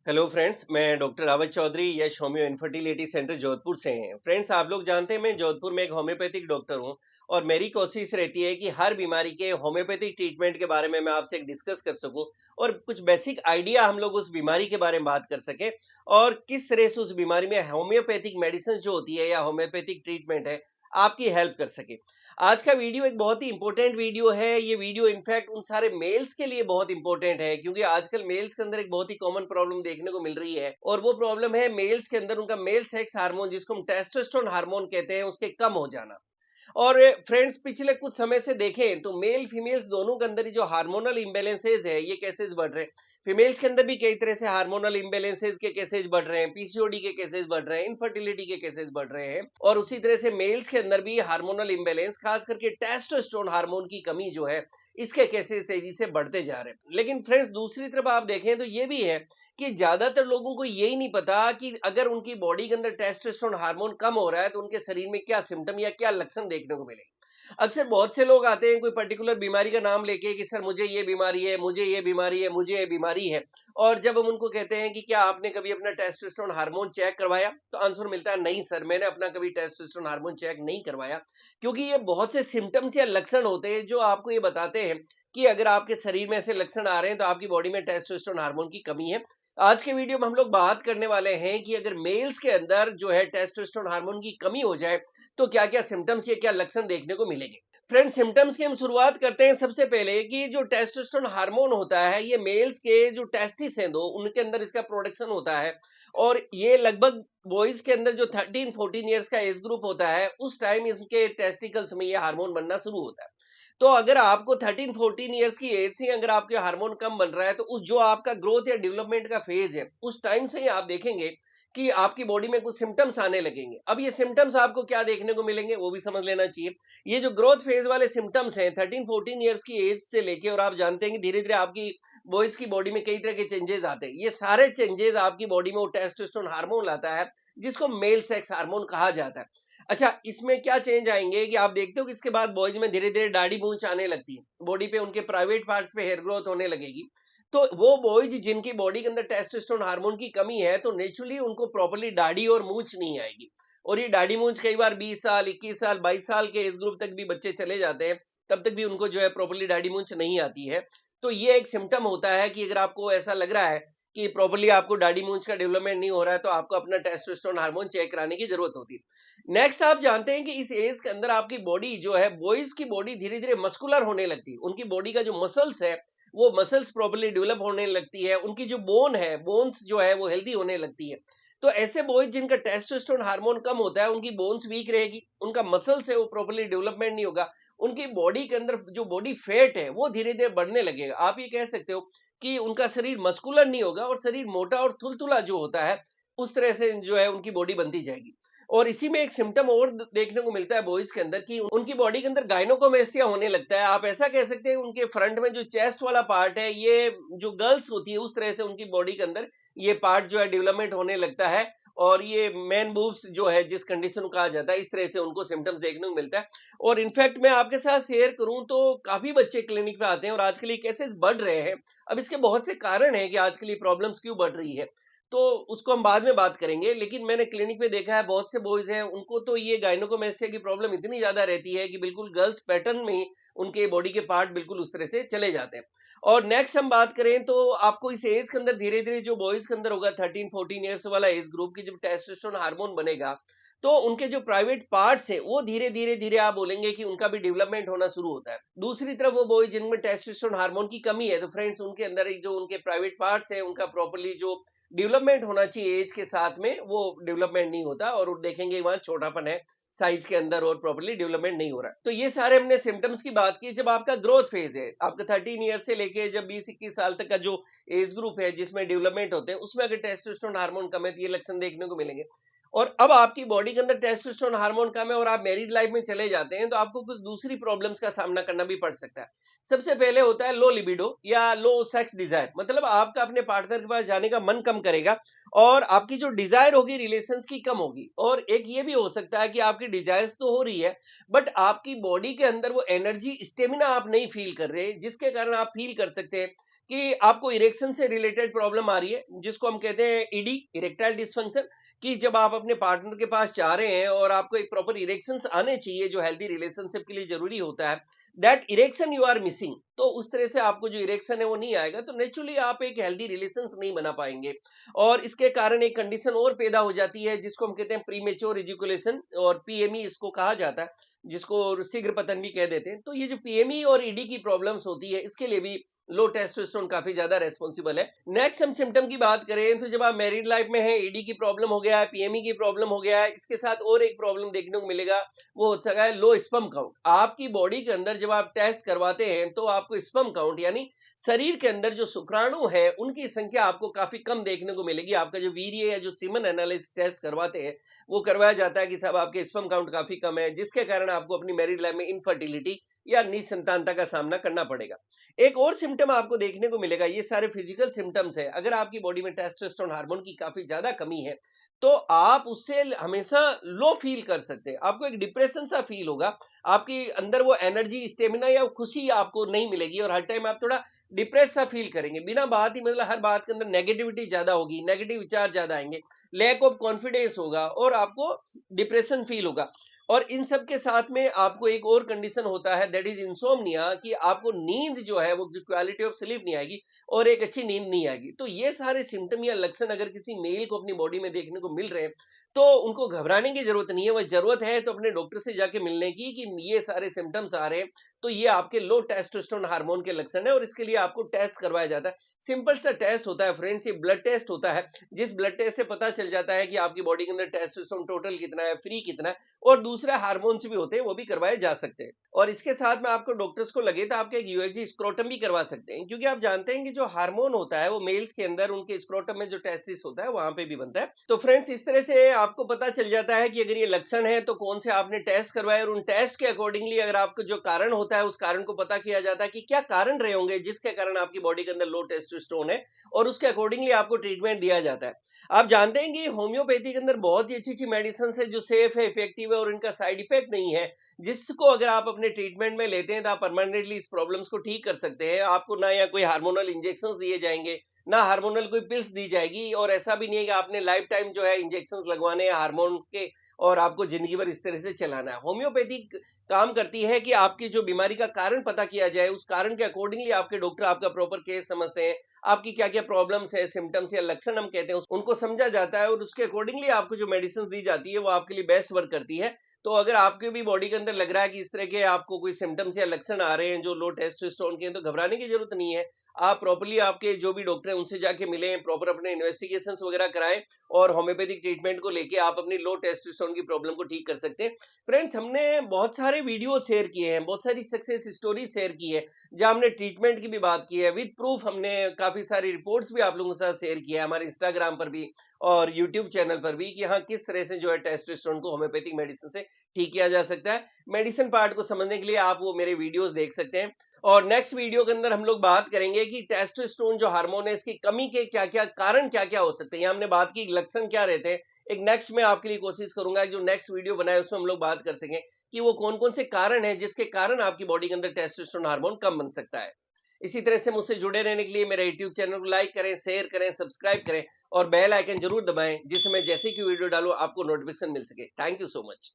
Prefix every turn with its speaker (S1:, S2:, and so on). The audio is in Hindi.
S1: हेलो फ्रेंड्स, मैं डॉक्टर रावत चौधरी यश होम्यो इनफर्टिलिटी सेंटर जोधपुर से हैं। फ्रेंड्स, आप लोग जानते हैं मैं जोधपुर में एक होम्योपैथिक डॉक्टर हूं और मेरी कोशिश रहती है कि हर बीमारी के होम्योपैथिक ट्रीटमेंट के बारे में मैं आपसे डिस्कस कर सकूं और कुछ बेसिक आइडिया हम लोग उस बीमारी के बारे में बात कर सके और किस तरह से उस बीमारी में होम्योपैथिक मेडिसिन जो होती है या होम्योपैथिक ट्रीटमेंट है आपकी हेल्प कर सके। आज का वीडियो एक बहुत ही इंपॉर्टेंट वीडियो है। ये वीडियो इनफैक्ट उन सारे मेल्स के लिए बहुत इंपॉर्टेंट है क्योंकि आजकल मेल्स के अंदर एक बहुत ही कॉमन प्रॉब्लम देखने को मिल रही है और वो प्रॉब्लम है मेल्स के अंदर उनका मेल सेक्स हार्मोन, जिसको हम टेस्टोस्टेरोन हार्मोन कहते हैं, उसके कम हो जाना। और फ्रेंड्स, पिछले कुछ समय से देखें तो मेल फीमेल्स दोनों के अंदर जो हार्मोनल इम्बेलेंसेज है ये केसेस बढ़ रहे हैं। फीमेल्स के अंदर भी कई तरह से हार्मोनल इम्बेलेंसेज के केसेस बढ़ रहे हैं, पीसीओडी के केसेस बढ़ रहे हैं, इनफर्टिलिटी के केसेस बढ़ रहे हैं और उसी तरह से मेल्स के अंदर भी हार्मोनल इम्बेलेंस, खास करके टेस्टोस्टेरोन हार्मोन की कमी जो है, इसके केसेस तेजी से बढ़ते जा रहे हैं। लेकिन फ्रेंड्स, दूसरी तरफ आप देखें तो ये भी है कि ज्यादातर लोगों को यही नहीं पता कि अगर उनकी बॉडी के अंदर टेस्टोस्टेरोन हार्मोन कम हो रहा है तो उनके शरीर में क्या सिम्टम या क्या लक्षण देखने को मिले। अक्सर बहुत से लोग आते हैं कोई पर्टिकुलर बीमारी का नाम लेके कि सर मुझे ये बीमारी है, मुझे ये बीमारी है, मुझे ये बीमारी है। और जब हम उनको कहते हैं कि क्या आपने कभी अपना टेस्टोस्टेरोन हार्मोन चेक करवाया, तो आंसर मिलता है नहीं सर, मैंने अपना कभी टेस्टोस्टेरोन हार्मोन चेक नहीं करवाया। क्योंकि ये बहुत से सिम्टम्स या लक्षण होते हैं जो आपको ये बताते हैं कि अगर आपके शरीर में ऐसे लक्षण आ रहे हैं तो आपकी बॉडी में टेस्टोस्टेरोन हार्मोन की कमी है। आज के वीडियो में हम लोग बात करने वाले हैं कि अगर मेल्स के अंदर जो है टेस्टोस्टेरोन हार्मोन की कमी हो जाए तो क्या क्या सिम्टम्स या क्या लक्षण देखने को मिलेंगे। फ्रेंड, सिम्टम्स की हम शुरुआत करते हैं सबसे पहले कि जो टेस्टोस्टेरोन हार्मोन होता है ये मेल्स के जो टेस्टिस हैं दो, उनके अंदर इसका प्रोडक्शन होता है और ये लगभग बॉयज के अंदर जो 13-14 इयर्स का एज ग्रुप होता है उस टाइम इनके टेस्टिकल्स में ये हार्मोन बनना शुरू होता है। तो अगर आपको 13-14 इयर्स की एज से अगर आपके हार्मोन कम बन रहा है तो उस जो आपका ग्रोथ या डेवलपमेंट का फेज है उस टाइम से ही आप देखेंगे कि आपकी बॉडी में कुछ सिम्टम्स आने लगेंगे। अब ये सिम्टम्स आपको क्या देखने को मिलेंगे वो भी समझ लेना चाहिए। ये जो ग्रोथ फेज वाले सिम्टम्स हैं 13-14 इयर्स की एज से लेके, और आप जानते हैं कि धीरे धीरे आपकी बॉयज की बॉडी में कई तरह के चेंजेस आते हैं, ये सारे चेंजेस आपकी बॉडी में वो टेस्टोस्टेरोन हार्मोन लाता है जिसको मेल सेक्स हार्मोन कहा जाता है। अच्छा, इसमें क्या चेंज आएंगे कि आप देखते हो कि इसके बाद बॉयज में धीरे धीरे दाढ़ी मूंछ आने लगती है, बॉडी पे उनके प्राइवेट पार्ट्स पे हेयर ग्रोथ होने लगेगी। तो वो बॉयज जिनकी बॉडी के अंदर टेस्टोस्टेरोन हार्मोन की कमी है तो नेचुरली उनको प्रॉपर्ली दाढ़ी और मूंछ नहीं आएगी। और ये दाढ़ी मूंछ कई बार 20 साल, 21 साल, 22 साल के एज ग्रुप तक भी बच्चे चले जाते हैं, तब तक भी उनको जो है प्रॉपर्ली दाढ़ी मूंछ नहीं आती है। तो ये एक सिम्टम होता है कि अगर आपको ऐसा लग रहा है कि प्रॉपर्ली आपको दाढ़ी मूंछ का डेवलपमेंट नहीं हो रहा है तो आपको अपना टेस्टोस्टेरोन हार्मोन चेक कराने की जरूरत होती है। नेक्स्ट, आप जानते हैं कि इस एज के अंदर आपकी बॉडी जो है, बॉयज की बॉडी धीरे धीरे मस्कुलर होने लगती है, उनकी बॉडी का जो मसल्स है वो मसल्स प्रॉपर्ली डेवलप होने लगती है, उनकी जो बोन है, बोन्स जो है वो हेल्दी होने लगती है। तो ऐसे बॉयज जिनका टेस्टोस्टेरोन हार्मोन कम होता है उनकी बोन्स वीक रहेगी, उनका मसल्स है वो प्रॉपर्ली डेवलपमेंट नहीं होगा, उनकी बॉडी के अंदर जो बॉडी फैट है वो धीरे धीरे बढ़ने लगेगा। आप ये कह सकते हो कि उनका शरीर मस्कुलर नहीं होगा और शरीर मोटा और थुलथुला जो होता है उस तरह से जो है उनकी बॉडी बनती जाएगी। और इसी में एक सिम्टम और देखने को मिलता है बॉयज के अंदर कि उनकी बॉडी के अंदर गायनोकोमेस्टिया होने लगता है। आप ऐसा कह सकते हैं उनके फ्रंट में जो चेस्ट वाला पार्ट है, ये जो गर्ल्स होती है उस तरह से उनकी बॉडी के अंदर ये पार्ट जो है डेवलपमेंट होने लगता है और ये मैन बूब्स जो है जिस कंडीशन को कहा जाता है, इस तरह से उनको सिम्टम्स देखने को मिलता है। और इनफैक्ट मैं आपके साथ शेयर करूं तो काफी बच्चे क्लिनिक पे आते हैं और आजकल ये केसेस बढ़ रहे हैं। अब इसके बहुत से कारण हैं कि आजकल ये प्रॉब्लम्स क्यों बढ़ रही है, तो उसको हम बाद में बात करेंगे। लेकिन मैंने क्लिनिक पे देखा है बहुत से बॉयज हैं उनको तो ये गायनोकोमेस्टिया की प्रॉब्लम इतनी ज्यादा रहती है कि बिल्कुल गर्ल्स पैटर्न में ही उनके बॉडी के पार्ट बिल्कुल उस तरह से चले जाते हैं। और नेक्स्ट हम बात करें तो आपको इस एज के अंदर धीरे धीरे जो बॉयज के अंदर होगा 13-14 ईयर्स वाला एज ग्रुप की जब टेस्टोस्टेरोन हार्मोन बनेगा तो उनके जो प्राइवेट पार्ट्स है वो धीरे धीरे धीरे आप बोलेंगे कि उनका भी डेवलपमेंट होना शुरू होता है। दूसरी तरफ वो बॉय जिनमें टेस्टोस्टेरोन हार्मोन की कमी है तो फ्रेंड्स उनके अंदर एक जो उनके प्राइवेट पार्ट्स है उनका प्रॉपर्ली जो डेवलपमेंट होना चाहिए एज के साथ में वो डेवलपमेंट नहीं होता और देखेंगे वहां छोटापन है साइज के अंदर और प्रॉपर्ली डेवलपमेंट नहीं हो रहा है। तो ये सारे हमने सिम्टम्स की बात की। जब आपका ग्रोथ फेज है, आपका 13 ईयर से लेके जब 20-21 साल तक का जो एज ग्रुप है जिसमें डेवलपमेंट होते हैं उसमें अगर टेस्टोस्टेरोन हार्मोन कम है तो ये लक्षण देखने को मिलेंगे। और अब आपकी बॉडी के अंदर टेस्टोस्टेरोन हार्मोन कम है और आप मैरिड लाइफ में चले जाते हैं तो आपको कुछ दूसरी प्रॉब्लम्स का सामना करना भी पड़ सकता है। सबसे पहले होता है लो लिबिडो या लो सेक्स डिजायर, मतलब आपका अपने पार्टनर के पास जाने का मन कम करेगा और आपकी जो डिजायर होगी रिलेशंस की कम होगी। और एक ये भी हो सकता है कि आपकी डिजायर्स तो हो रही है बट आपकी बॉडी के अंदर वो एनर्जी स्टेमिना आप नहीं फील कर रहे, जिसके कारण आप फील कर सकते हैं कि आपको इरेक्शन से रिलेटेड प्रॉब्लम आ रही है, जिसको हम कहते हैं ईडी, इरेक्टाइल डिसफंक्शन, कि जब आप अपने पार्टनर के पास जा रहे हैं और आपको एक प्रॉपर इरेक्शंस आने चाहिए जो हेल्दी रिलेशनशिप के लिए जरूरी होता है, that erection you are missing. तो उस तरह से आपको जो इरेक्शन है वो नहीं आएगा, तो नेचुरली आप एक हेल्दी रिलेशंस नहीं बना पाएंगे। और इसके कारण एक कंडीशन और पैदा हो जाती है जिसको हम कहते हैं प्रीमेच्योर इजैकुलेशन, और पीएमई इसको कहा जाता है, जिसको शीघ्र पतन भी कह देते हैं। तो ये जो पीएमई और ईडी की प्रॉब्लम्स होती है, इसके लिए भी लो टेस्टोस्टेरोन काफी ज्यादा रेस्पॉन्सिबल है। नेक्स्ट हम सिम्टम की बात करें तो जब आप मैरिड लाइफ में है, ईडी की प्रॉब्लम हो गया है, पीएमई की प्रॉब्लम हो गया है, इसके साथ और एक प्रॉब्लम देखने को मिलेगा, वो होता है लो स्पर्म काउंट। आपकी बॉडी के अंदर जब आप टेस्ट करवाते हैं तो आपको स्पर्म काउंट यानी शरीर के अंदर जो शुक्राणु है उनकी संख्या आपको काफी कम देखने को मिलेगी। आपका जो वीर्य या जो सीमन एनालिसिस टेस्ट करवाते हैं वो करवाया जाता है कि साहब आपके स्पर्म काउंट काफी कम है, जिसके कारण आपको अपनी मैरिड लाइफ में इनफर्टिलिटी या निसंतानता का सामना करना पड़ेगा। एक और सिम्टम आपको देखने को मिलेगा, ये सारे फिजिकल सिम्टम्स है, अगर आपकी बॉडी में टेस्टोस्टेरोन हार्मोन की काफी ज्यादा कमी है तो आप उससे हमेशा लो फील कर सकते हैं, आपको एक डिप्रेशन सा फील होगा, आपके अंदर वो एनर्जी, स्टेमिना या खुशी आपको नहीं मिलेगी, और हर टाइम आप थोड़ा डिप्रेस सा फील करेंगे, बिना बात ही मतलब हर बात के अंदर नेगेटिविटी ज्यादा होगी, नेगेटिव विचार ज्यादा आएंगे, लैक ऑफ कॉन्फिडेंस होगा और आपको डिप्रेशन फील होगा। और इन सब के साथ में आपको एक और कंडीशन होता है, दैट इज इंसोम्निया, कि आपको नींद जो है वो क्वालिटी ऑफ स्लीप नहीं आएगी और एक अच्छी नींद नहीं आएगी। तो ये सारे सिम्टम या लक्षण अगर किसी मेल को अपनी बॉडी में देखने को मिल रहे हैं तो उनको घबराने की जरूरत नहीं है, वह जरूरत है तो अपने डॉक्टर से जाके मिलने की, कि ये सारे सिम्टम्स आ रहे हैं तो ये आपके लो टेस्टोस्टेरोन हार्मोन के लक्षण है, और इसके लिए आपको टेस्ट करवाया जाता है। सिंपल सा टेस्ट होता है फ्रेंड्स, ये ब्लड टेस्ट होता है, जिस ब्लड टेस्ट से पता चल जाता है कि आपकी बॉडी के अंदर टेस्टोस्टेरोन टोटल कितना है, फ्री कितना है, और दूसरे हार्मोन्स भी होते हैं वो भी करवाए जा सकते हैं। और इसके साथ में आपको डॉक्टर्स को लगे तो आपके एक यूएसजी स्क्रोटम भी करवा सकते हैं, क्योंकि आप जानते हैं कि जो हार्मोन होता है वो मेल्स के अंदर उनके स्क्रोटम में जो टेस्टिस होता है वहां पे भी बनता है। तो फ्रेंड्स इस तरह से आपको पता चल जाता है कि अगर ये लक्षण है तो कौन से आपने टेस्ट करवाए, और उन टेस्ट के अकॉर्डिंगली अगर आपको जो कारण होता है उस कारण को पता किया जाता है कि क्या कारण रहे होंगे जिसके कारण आपकी बॉडी के अंदर लो टेस्टोस्टेरोन है, और उसके अकॉर्डिंगली आपको ट्रीटमेंट दिया जाता है। आप जानते हैं कि होम्योपैथी के अंदर बहुत ही अच्छी अच्छी मेडिसिन है जो सेफ है, इफेक्टिव है और इनका साइड इफेक्ट नहीं है, जिसको अगर आप अपने ट्रीटमेंट में लेते हैं तो आप परमानेंटली इस प्रॉब्लम्स को ठीक कर सकते हैं। आपको ना या कोई हार्मोनल इंजेक्शन दिए जाएंगे, ना हार्मोनल कोई पिल्स दी जाएगी, और ऐसा भी नहीं है कि आपने लाइफ टाइम जो है इंजेक्शन लगवाने हैं हार्मोन के और आपको जिंदगी भर इस तरह से चलाना है। होम्योपैथी काम करती है कि आपकी जो बीमारी का कारण पता किया जाए, उस कारण के अकॉर्डिंगली आपके डॉक्टर आपका प्रॉपर केस समझते हैं, आपकी क्या क्या प्रॉब्लम्स है, सिम्टम्स या लक्षण हम कहते हैं उनको समझा जाता है, और उसके अकॉर्डिंगली आपको जो मेडिसिन दी जाती है वो आपके लिए बेस्ट वर्क करती है। तो अगर आपके भी बॉडी के अंदर लग रहा है कि इस तरह के आपको कोई सिम्टम्स या लक्षण आ रहे हैं जो लो टेस्टोस्टेरोन के हैं, तो घबराने की जरूरत नहीं है। आप प्रॉपर्ली आपके जो भी डॉक्टर है उनसे जाके मिलें, प्रॉपर अपने इन्वेस्टिगेशंस वगैरह कराएं, और होम्योपैथिक ट्रीटमेंट को लेके आप अपनी लो टेस्टोस्टेरोन की प्रॉब्लम को ठीक कर सकते हैं। फ्रेंड्स हमने बहुत सारे वीडियो शेयर किए हैं, बहुत सारी सक्सेस स्टोरी शेयर की है, जहां हमने ट्रीटमेंट की भी बात की है, विद प्रूफ हमने काफी सारी रिपोर्ट्स भी आप लोगों के साथ शेयर किया है हमारे इंस्टाग्राम पर भी और यूट्यूब चैनल पर भी, कि हाँ किस तरह से जो है टेस्टोस्टेरोन को होम्योपैथिक मेडिसिन से ठीक किया जा सकता है। मेडिसिन पार्ट को समझने के लिए आप वो मेरे वीडियोस देख सकते हैं। और नेक्स्ट वीडियो के अंदर हम लोग बात करेंगे कि टेस्टोस्टेरोन जो हार्मोन है इसकी कमी के क्या क्या कारण क्या क्या हो सकते हैं। यहाँ हमने बात की लक्षण क्या रहते हैं, एक नेक्स्ट में आपके लिए कोशिश करूंगा जो नेक्स्ट वीडियो बनाए उसमें हम लोग बात कर सकें कि वो कौन कौन से कारण है जिसके कारण आपकी बॉडी के अंदर टेस्टोस्टेरोन हार्मोन कम बन सकता है। इसी तरह से मुझसे जुड़े रहने के लिए मेरे यूट्यूब चैनल को लाइक करें, शेयर करें, सब्सक्राइब करें और बेल आइकन जरूर दबाएं, जिससे मैं जैसे कि वीडियो डालूं आपको नोटिफिकेशन मिल सके। Thank you so much.